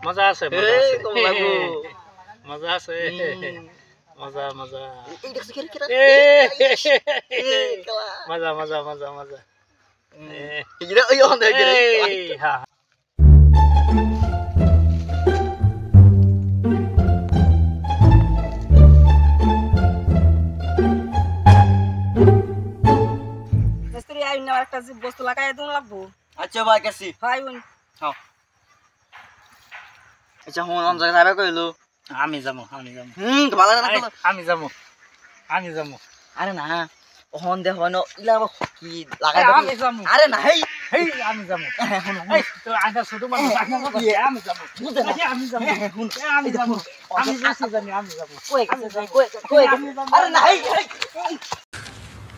মজা আছে মজা আছে মজা মজা মজা মজা মজা মজা একটা বস্তু লাগাই দিন লাগবো আচ্ছা ভাই কাছি হাই উন হ্যাঁ আচ্ছা হুন অন জায়গা যাবে কইলো আমি যাবো ভালো না আমি যাবো আরে না হন দে হন ইলা কি লাগাই আমি যাবো আরে না হেই আমি যাবো এই তো আধা ছোট মানুষ আমি যাবো আমি যাবো আমি যাবো আমি বসে জানি আমি যাবো কই কাছে যাই কই আরে না হেই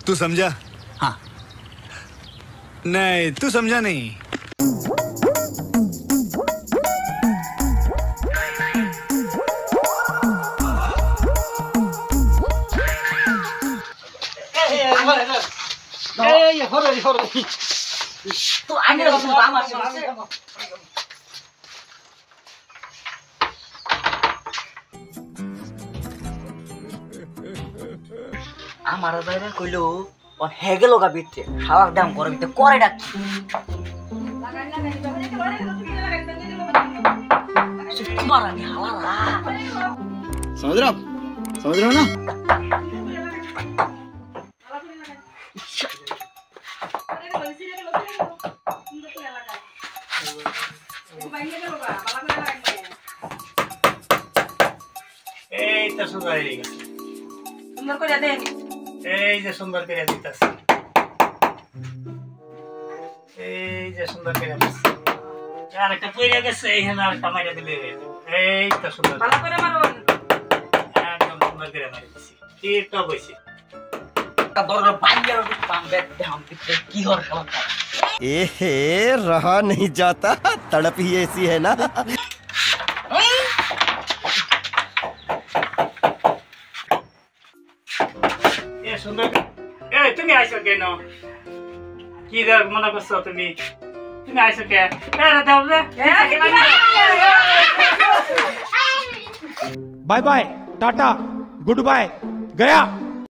तू समझा? हाँ नहीं तू समझा नहीं তো আমি রকম দাম আছে আমার বাইরে কইলো ও হেগে লগা বিতে খাওয়ার দাম করে বিতে করে ডাক तुम्हारा नहीं हला समझ रहे हो ना এই তো সুন্দর হয়ে গেছে সুন্দর করে দেন এই যে সুন্দর করে দিতাছ এই যে সুন্দর করে দিতাছ আর একটা পয়রা গেছে এইখানে আরেকটা মাইরা দিলে এই তো সুন্দর ভালো করে মারুন একদম সুন্দর করে মারি দিছি তীরটা বসে दौड़ पाइए पांबे हम पिछले की और खबर ए रहा नहीं जाता तड़प ही ऐसी है ना এ সুন্দর এই তুমি আইছো কেন কি রে মনে করছো তুমি তুমি আইছো কে এ দাও রে bye bye tata good bye गया